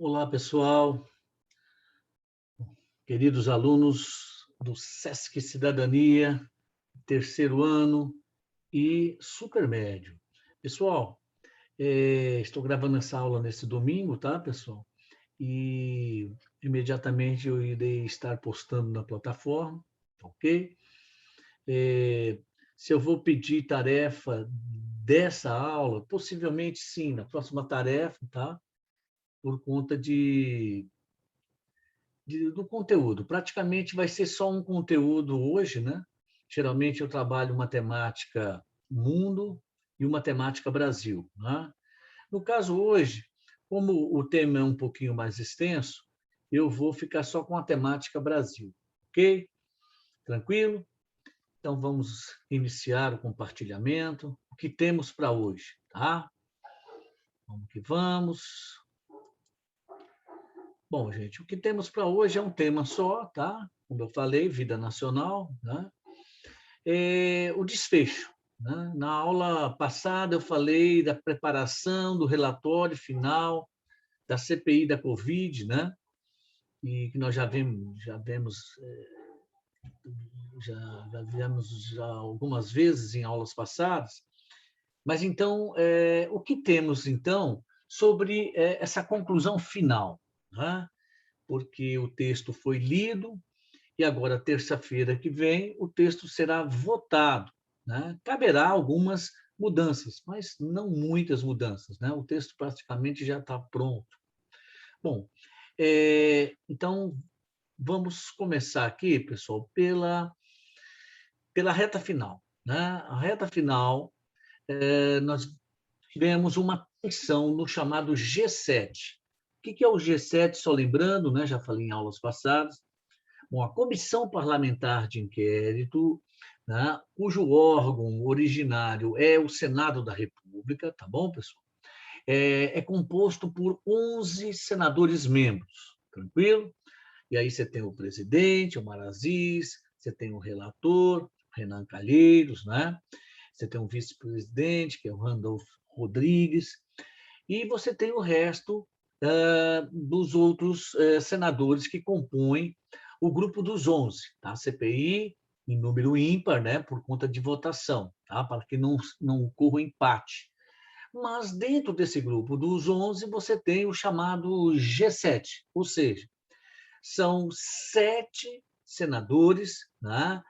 Olá, pessoal, queridos alunos do SESC Cidadania, terceiro ano e supermédio. Pessoal, estou gravando essa aula nesse domingo, tá, pessoal? E imediatamente eu irei estar postando na plataforma, ok? Se eu vou pedir tarefa dessa aula, possivelmente sim, na próxima tarefa, tá? Por conta do conteúdo. Praticamente vai ser só um conteúdo hoje, né? Geralmente eu trabalho matemática mundo e uma matemática Brasil, né? No caso hoje, como o tema é um pouquinho mais extenso, eu vou ficar só com a temática Brasil, ok? Tranquilo? Então vamos iniciar o compartilhamento. O que temos para hoje, tá? Vamos que vamos. Bom, gente, o que temos para hoje é um tema só, tá? Como eu falei, vida nacional, né? O desfecho, né? Na aula passada eu falei da preparação do relatório final da CPI da Covid, né? E que nós já vimos algumas vezes em aulas passadas. Mas então, o que temos então sobre essa conclusão final, né? Porque o texto foi lido, e agora, terça-feira que vem, o texto será votado, né? Caberá algumas mudanças, mas não muitas mudanças, né? O texto praticamente já está pronto. Bom, então vamos começar aqui, pessoal, pela reta final, né? A reta final, nós tivemos uma tensão no chamado G7. O que é o G7? Só lembrando, né? Já falei em aulas passadas. Bom, a Comissão Parlamentar de Inquérito, né, cujo órgão originário é o Senado da República, tá bom, pessoal? É composto por 11 senadores membros, tranquilo? E aí você tem o presidente, o Aziz, você tem o relator, Renan Calheiros, né? Você tem o vice-presidente, que é o Randolph Rodrigues, e você tem o resto dos outros senadores que compõem o grupo dos 11, tá? CPI em número ímpar, né, por conta de votação, tá? Para que não ocorra um empate. Mas dentro desse grupo dos 11, você tem o chamado G7, ou seja, são 7 senadores, né?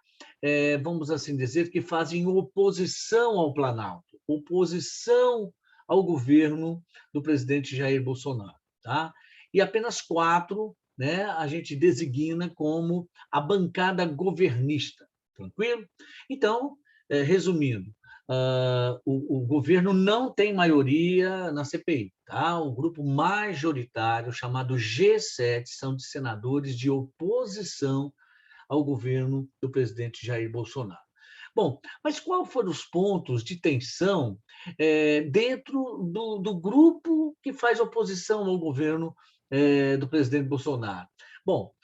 Vamos assim dizer, que fazem oposição ao Planalto, oposição ao governo do presidente Jair Bolsonaro. Tá? E apenas 4, né, a gente designa como a bancada governista. Tranquilo? Então, resumindo, o governo não tem maioria na CPI. Tá? O grupo majoritário, chamado G7, são de senadores de oposição ao governo do presidente Jair Bolsonaro. Bom, mas quais foram os pontos de tensão dentro do grupo que faz oposição ao governo do presidente Bolsonaro? Bom,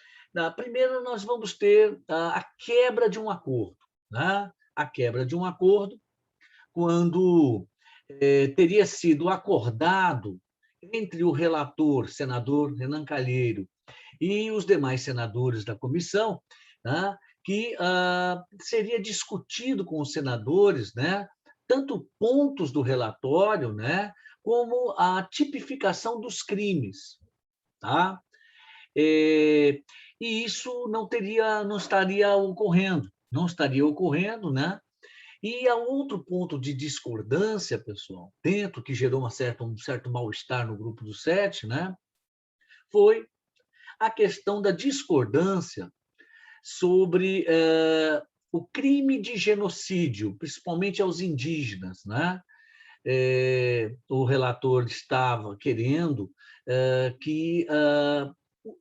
primeiro nós vamos ter a quebra de um acordo, né? A quebra de um acordo quando teria sido acordado entre o relator, senador Renan Calheiro, e os demais senadores da comissão, né, que seria discutido com os senadores, né, tanto pontos do relatório, né, como a tipificação dos crimes, tá? E isso não estaria ocorrendo, né? E há outro ponto de discordância, pessoal, dentro que gerou um certo mal-estar no grupo dos 7, né? Foi a questão da discordância sobre o crime de genocídio, principalmente aos indígenas, né? O relator estava querendo que,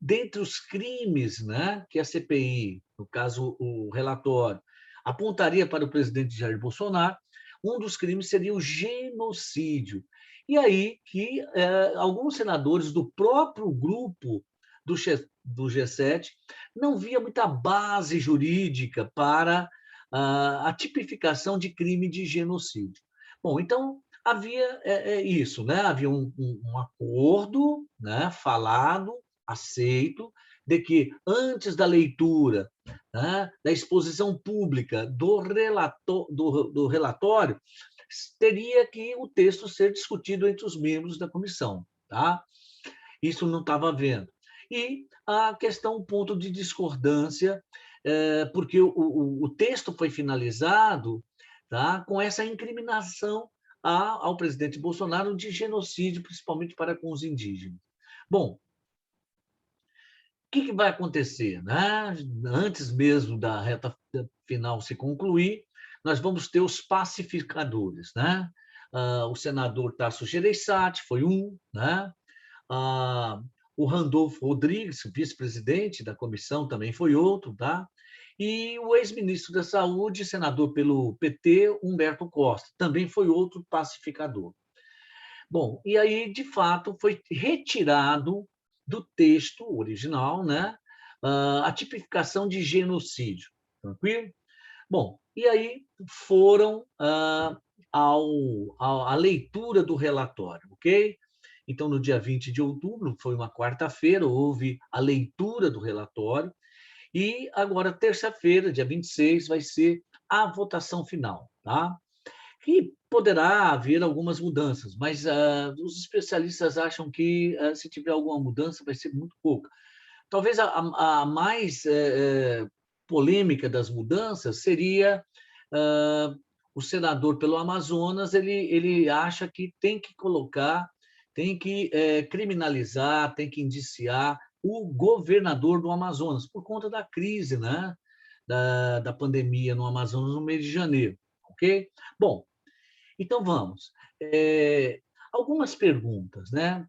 dentre os crimes, né, que a CPI, no caso o relatório, apontaria para o presidente Jair Bolsonaro, um dos crimes seria o genocídio. E aí que alguns senadores do próprio grupo do G7 não via muita base jurídica para a tipificação de crime de genocídio. Bom, então, havia isso, né? Havia um acordo, né, falado, aceito, de que antes da leitura, né, da exposição pública do relatório, teria que o texto ser discutido entre os membros da comissão. Tá? Isso não estava havendo. E a questão, um ponto de discordância, porque o texto foi finalizado, tá, com essa incriminação ao presidente Bolsonaro de genocídio, principalmente para com os indígenas. Bom, o que vai acontecer? Né? Antes mesmo da reta final se concluir, nós vamos ter os pacificadores. Né? O senador Tasso Gereissati foi um, né? O Randolfo Rodrigues, vice-presidente da comissão, também foi outro, tá? E o ex-ministro da Saúde, senador pelo PT, Humberto Costa, também foi outro pacificador. Bom, e aí, de fato, foi retirado do texto original, né, a tipificação de genocídio. Tranquilo? Bom, e aí foram à leitura do relatório, ok? Então, no dia 20 de outubro, foi uma quarta-feira, houve a leitura do relatório, e agora, terça-feira, dia 26, vai ser a votação final, tá? E poderá haver algumas mudanças, mas os especialistas acham que, se tiver alguma mudança, vai ser muito pouca. Talvez a mais polêmica das mudanças seria o senador pelo Amazonas, ele acha que tem que colocar, tem que criminalizar, tem que indiciar o governador do Amazonas, por conta da crise, né, da pandemia no Amazonas no mês de janeiro. Ok? Bom, então vamos. Algumas perguntas, né?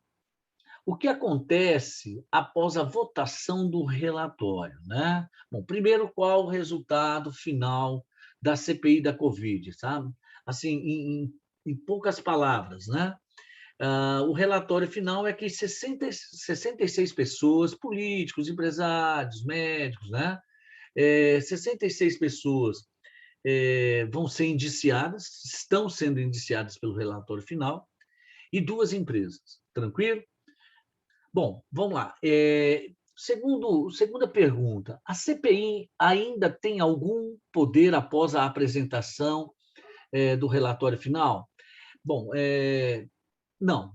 O que acontece após a votação do relatório, né? Bom, primeiro, qual o resultado final da CPI da Covid, sabe? Assim, em poucas palavras, né? O relatório final é que 66 pessoas, políticos, empresários, médicos, né? 66 pessoas vão ser indiciadas, estão sendo indiciadas pelo relatório final, e duas empresas. Tranquilo? Bom, vamos lá. Segunda pergunta: a CPI ainda tem algum poder após a apresentação do relatório final? Bom, não.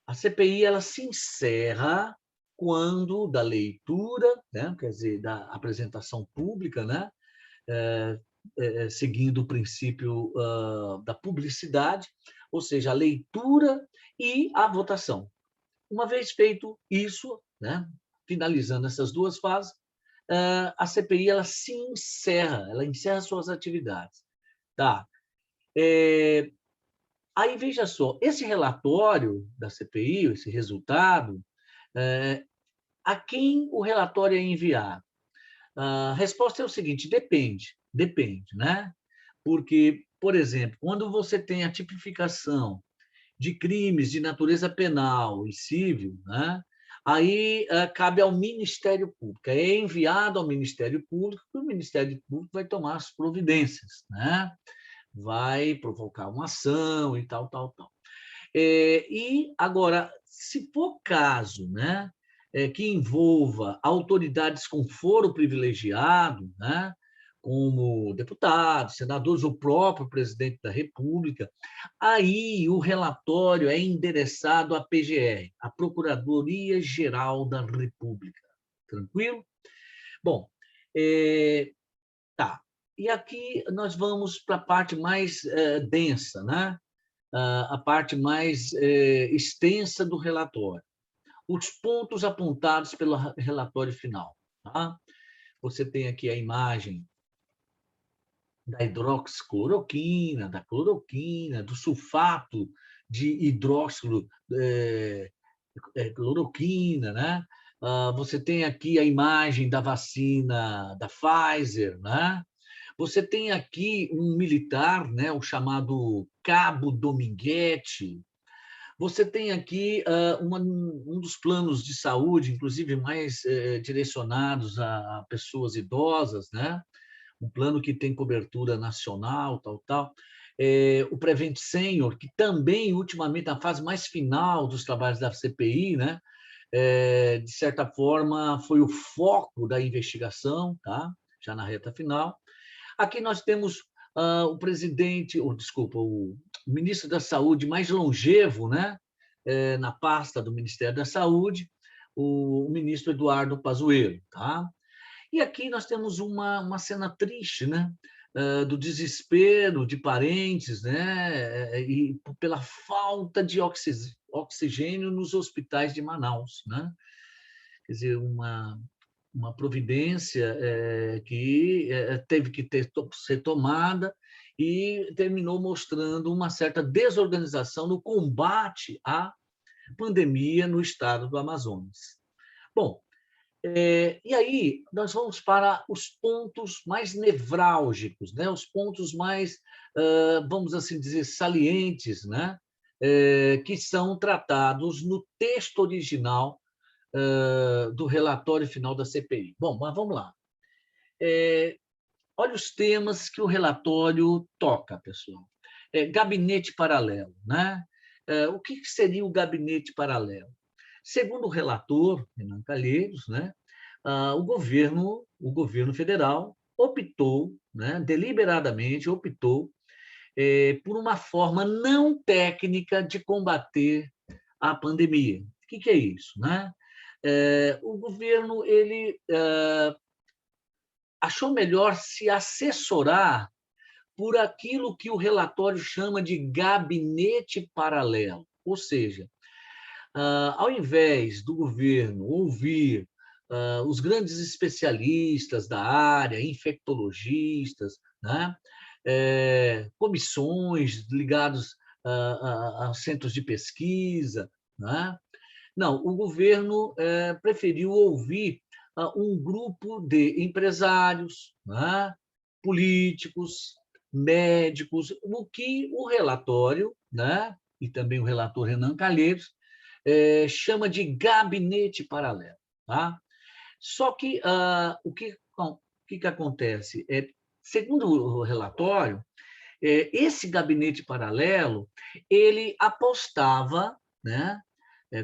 A CPI ela se encerra quando da leitura, né, quer dizer, da apresentação pública, né, seguindo o princípio da publicidade, ou seja, a leitura e a votação. Uma vez feito isso, né, finalizando essas duas fases, a CPI ela se encerra, ela encerra suas atividades. Tá? Aí, veja só, esse relatório da CPI, esse resultado, a quem o relatório é enviado? A resposta é o seguinte: depende, né? Porque, por exemplo, quando você tem a tipificação de crimes de natureza penal e civil, né? Aí cabe ao Ministério Público, é enviado ao Ministério Público, e o Ministério Público vai tomar as providências, né? Vai provocar uma ação e tal, tal, tal. E agora, se for caso, né, que envolva autoridades com foro privilegiado, né, como deputados, senadores, o próprio presidente da República, aí o relatório é endereçado à PGR, a Procuradoria-Geral da República. Tranquilo? Bom, tá. E aqui nós vamos para a parte mais densa, né? A parte mais extensa do relatório. Os pontos apontados pelo relatório final. Tá? Você tem aqui a imagem da hidroxicloroquina, da cloroquina, do sulfato de hidróxido cloroquina, né? Você tem aqui a imagem da vacina da Pfizer, né? Você tem aqui um militar, né, o chamado Cabo Dominguete. Você tem aqui um dos planos de saúde, inclusive mais direcionados a pessoas idosas, né? Um plano que tem cobertura nacional, tal, tal. o Prevent Senior, que também, ultimamente, na fase mais final dos trabalhos da CPI, né, de certa forma, foi o foco da investigação, tá? Já na reta final. Aqui nós temos o presidente, ou desculpa, o ministro da Saúde mais longevo, né, na pasta do Ministério da Saúde, o ministro Eduardo Pazuello, tá? E aqui nós temos uma cena triste, né? Do desespero de parentes, né? E pela falta de oxigênio nos hospitais de Manaus, né? Quer dizer, uma providência que teve que ser tomada e terminou mostrando uma certa desorganização no combate à pandemia no estado do Amazonas. Bom, e aí nós vamos para os pontos mais nevrálgicos, né? Os pontos mais, vamos assim dizer, salientes, né? Que são tratados no texto original do relatório final da CPI. Bom, mas vamos lá. Olha os temas que o relatório toca, pessoal. Gabinete paralelo, né? O que seria o gabinete paralelo? Segundo o relator, Renan Calheiros, né, o governo federal optou, né, deliberadamente optou, por uma forma não técnica de combater a pandemia. O que é isso? Né? O governo ele achou melhor se assessorar por aquilo que o relatório chama de gabinete paralelo, ou seja, ao invés do governo ouvir os grandes especialistas da área, infectologistas, né? Comissões ligadas a centros de pesquisa, né? Não, o governo preferiu ouvir um grupo de empresários, né? Políticos, médicos, o que o relatório, né? E também o relator Renan Calheiros, chama de gabinete paralelo. Tá? Só que o que acontece? Segundo o relatório, esse gabinete paralelo ele apostava, né,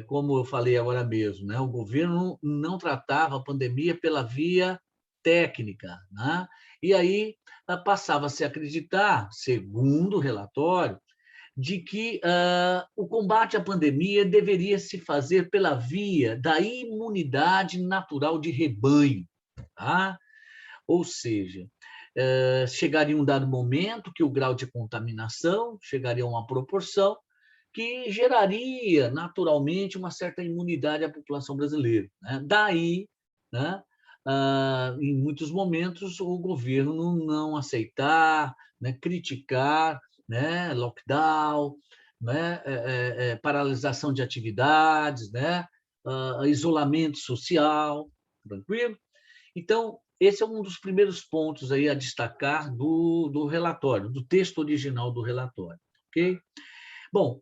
como eu falei agora mesmo, né, o governo não tratava a pandemia pela via técnica, né? E aí passava a se acreditar, segundo o relatório, de que o combate à pandemia deveria se fazer pela via da imunidade natural de rebanho. Tá? Ou seja, chegaria um dado momento que o grau de contaminação chegaria a uma proporção que geraria naturalmente uma certa imunidade à população brasileira. Né? Daí, né, em muitos momentos, o governo não aceitar, né, criticar, né, lockdown, né, paralisação de atividades, né, isolamento social, tranquilo? Então, esse é um dos primeiros pontos aí a destacar do relatório, do texto original do relatório, ok? Bom,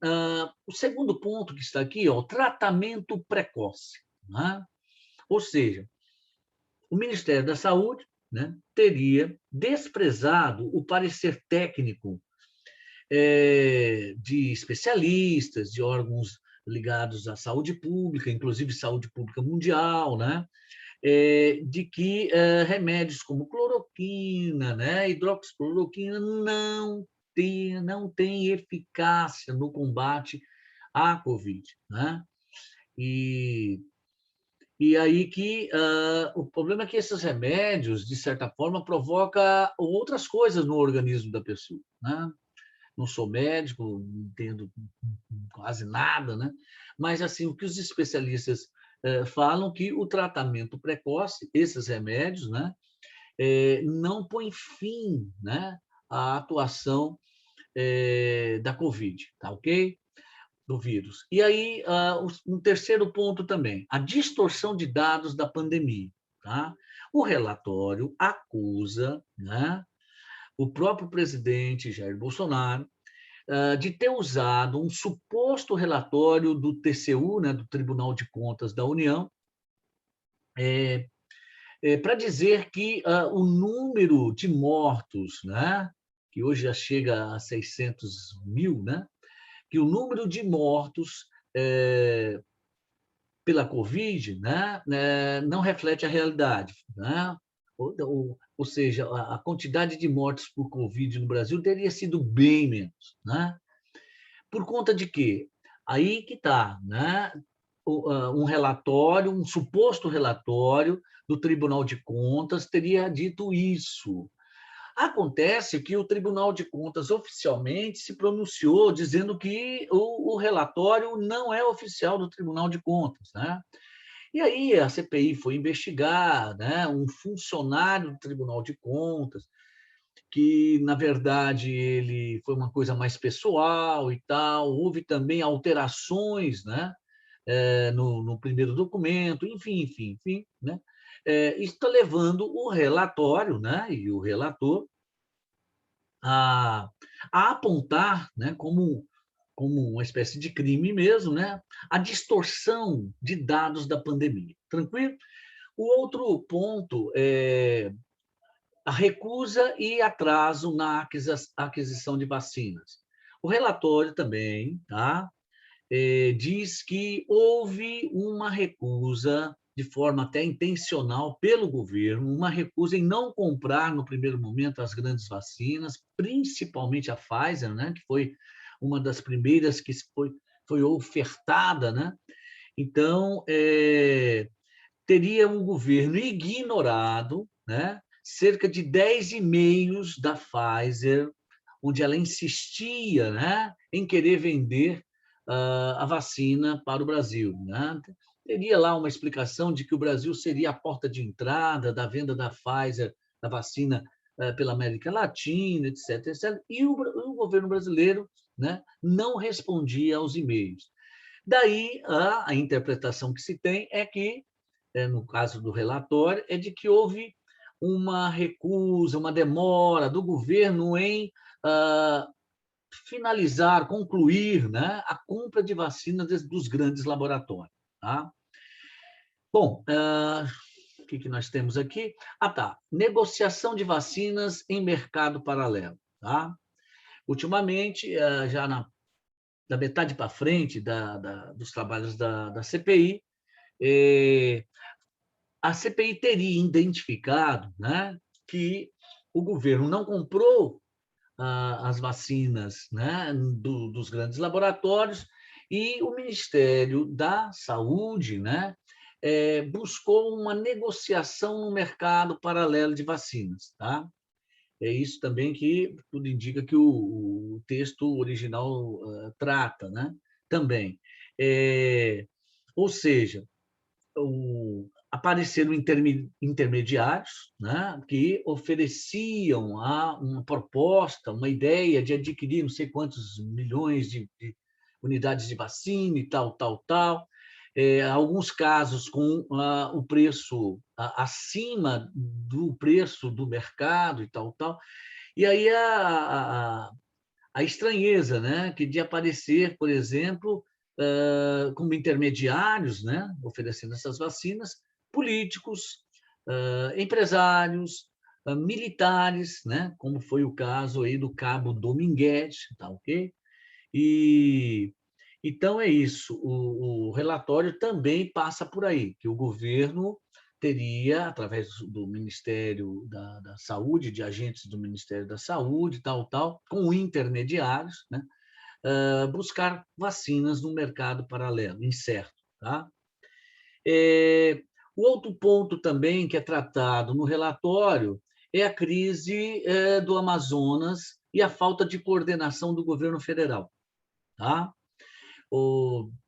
o segundo ponto que está aqui, ó, o tratamento precoce, né? Ou seja, o Ministério da Saúde, né, teria desprezado o parecer técnico de especialistas, de órgãos ligados à saúde pública, inclusive saúde pública mundial, né, de que remédios como cloroquina, né, hidroxicloroquina não tem eficácia no combate à Covid, né? E aí que o problema é que esses remédios, de certa forma, provocam outras coisas no organismo da pessoa, né? Não sou médico, não entendo quase nada, né? Mas assim, o que os especialistas falam que o tratamento precoce, esses remédios, né, não põe fim, né, à atuação da Covid, tá ok? Do vírus. E aí, um terceiro ponto também, a distorção de dados da pandemia. Tá? O relatório acusa, né, o próprio presidente Jair Bolsonaro de ter usado um suposto relatório do TCU, né, do Tribunal de Contas da União, para dizer que o número de mortos, né, que hoje já chega a 600 mil, né? Que o número de mortos pela Covid, né, não reflete a realidade, né? Ou seja, a quantidade de mortes por Covid no Brasil teria sido bem menos, né? Por conta de quê? Aí que está, né? Um relatório, um suposto relatório do Tribunal de Contas teria dito isso. Acontece que o Tribunal de Contas oficialmente se pronunciou dizendo que o relatório não é oficial do Tribunal de Contas, né? E aí a CPI foi investigar, né, um funcionário do Tribunal de Contas, que, na verdade, ele foi uma coisa mais pessoal e tal. Houve também alterações, né, no primeiro documento, enfim, né? Isso está levando o relatório, né, e o relator a, a apontar, né, como uma espécie de crime mesmo, né, a distorção de dados da pandemia. Tranquilo? O outro ponto é a recusa e atraso na aquisição de vacinas. O relatório também, tá, diz que houve uma recusa, de forma até intencional, pelo governo, uma recusa em não comprar, no primeiro momento, as grandes vacinas, principalmente a Pfizer, né, que foi uma das primeiras que foi ofertada, né? Então, teria um governo ignorado, né, cerca de 10 e-mails da Pfizer, onde ela insistia, né, em querer vender a vacina para o Brasil, né? Teria lá uma explicação de que o Brasil seria a porta de entrada da venda da Pfizer, da vacina pela América Latina, etc, etc. E o governo brasileiro, né, não respondia aos e-mails. Daí, a interpretação que se tem é que, no caso do relatório, é de que houve uma recusa, uma demora do governo em ah, finalizar, concluir, né, a compra de vacinas dos grandes laboratórios. Tá? Bom, o que nós temos aqui? Ah, tá. Negociação de vacinas em mercado paralelo. Tá? Ultimamente, já da metade para frente dos trabalhos da CPI, a CPI teria identificado, né, que o governo não comprou as vacinas, né, dos grandes laboratórios, e o Ministério da Saúde, né, buscou uma negociação no mercado paralelo de vacinas. Tá? É isso também que tudo indica que o texto original trata, né? Também. Ou seja, apareceram intermediários, né, que ofereciam uma proposta, uma ideia de adquirir não sei quantos milhões de unidades de vacina e tal. Alguns casos com o preço acima do preço do mercado e tal. E aí a estranheza, né, que de aparecer, por exemplo, como intermediários, né, oferecendo essas vacinas, políticos, empresários, militares, né, como foi o caso aí do cabo Dominguete, tá ok? E então é isso. O relatório também passa por aí, que o governo teria, através do Ministério da Saúde, de agentes do Ministério da Saúde, tal, com intermediários, né, buscar vacinas no mercado paralelo, incerto. Tá? O outro ponto também que é tratado no relatório é a crise do Amazonas e a falta de coordenação do governo federal. Tá?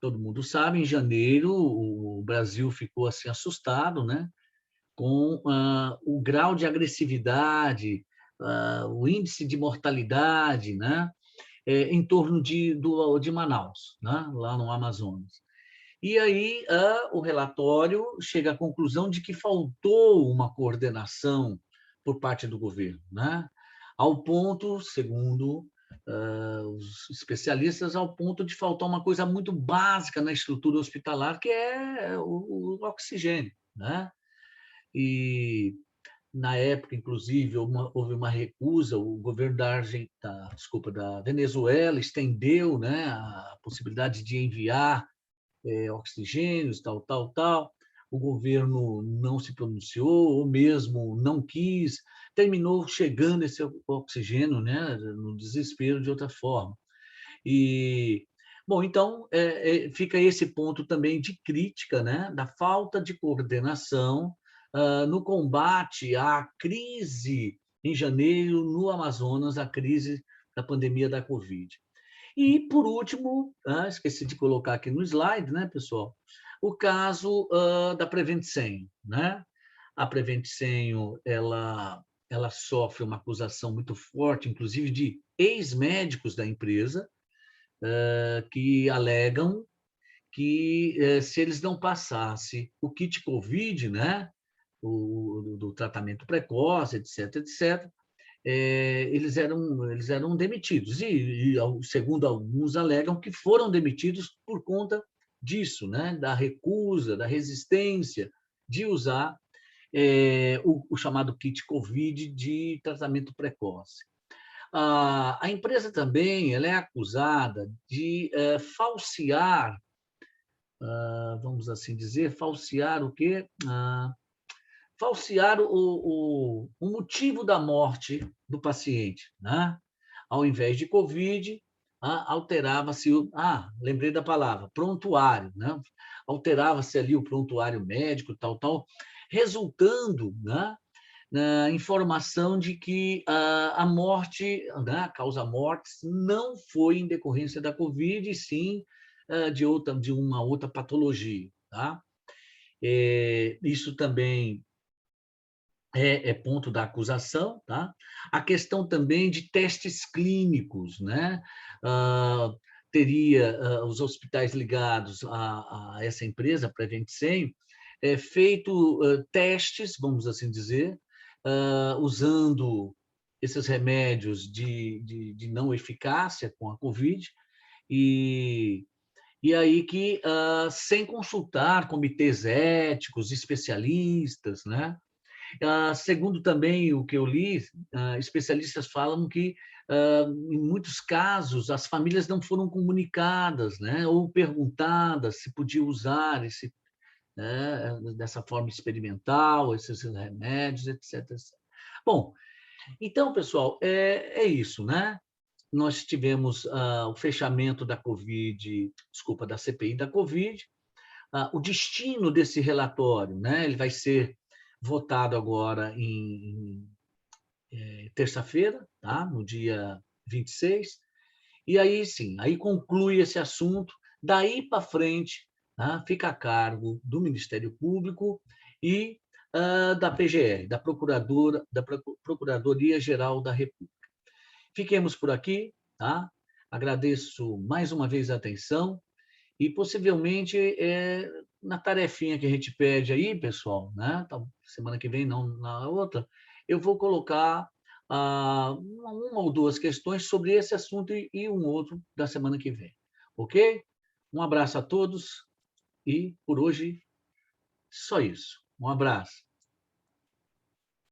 Todo mundo sabe, em janeiro o Brasil ficou assim assustado, né, com o grau de agressividade, o índice de mortalidade, né, em torno de Manaus, né, lá no Amazonas. E aí o relatório chega à conclusão de que faltou uma coordenação por parte do governo, né? Ao ponto, segundo os especialistas, ao ponto de faltar uma coisa muito básica na estrutura hospitalar, que é o oxigênio, né? E Na época, inclusive, houve uma recusa, o governo da Venezuela estendeu, né, a possibilidade de enviar oxigênios, tal, tal, tal. O governo não se pronunciou, ou mesmo não quis, terminou chegando esse oxigênio, né, no desespero de outra forma. E, bom, então, fica esse ponto também de crítica, né, da falta de coordenação no combate à crise em janeiro no Amazonas, a crise da pandemia da Covid. E, por último, esqueci de colocar aqui no slide, né, pessoal, o caso da Prevent Sen, né? A Prevent Sen, ela sofre uma acusação muito forte, inclusive de ex-médicos da empresa, que alegam que se eles não passassem o kit COVID, né, do tratamento precoce, etc., etc., eles eram demitidos. Segundo alguns, alegam que foram demitidos por conta disso, né, da recusa, da resistência de usar o chamado kit COVID de tratamento precoce. A empresa também ela é acusada de falsear, vamos assim dizer, falsear o quê? Falsear o motivo da morte do paciente, né? Ao invés de Covid, alterava-se lembrei da palavra, prontuário, né? Alterava-se ali o prontuário médico, tal, tal, resultando, né, na informação de que a morte, né, a causa mortes, não foi em decorrência da Covid, e sim de uma outra patologia, tá? Isso também é ponto da acusação, tá? A questão também de testes clínicos, né? Teria os hospitais ligados a essa empresa, Prevent Sen, feito testes, vamos assim dizer, usando esses remédios de não eficácia com a Covid, e, e aí que, sem consultar comitês éticos, especialistas, né? Segundo também o que eu li, especialistas falam que, em muitos casos, as famílias não foram comunicadas, né, ou perguntadas se podia usar né, dessa forma experimental, esses remédios, etc, etc. Bom, então, pessoal, é isso, né? Nós tivemos o fechamento da Covid, desculpa, da CPI da Covid, o destino desse relatório, né? Ele vai ser votado agora em terça-feira, tá? No dia 26, e aí sim, aí conclui esse assunto, daí para frente, tá? Fica a cargo do Ministério Público e da PGR, da Procuradoria-Geral da República. Fiquemos por aqui, tá? Agradeço mais uma vez a atenção. E possivelmente na tarefinha que a gente pede aí, pessoal, né? Semana que vem, não na outra, eu vou colocar uma ou duas questões sobre esse assunto e um outro da semana que vem. Ok? Um abraço a todos e por hoje só isso. Um abraço.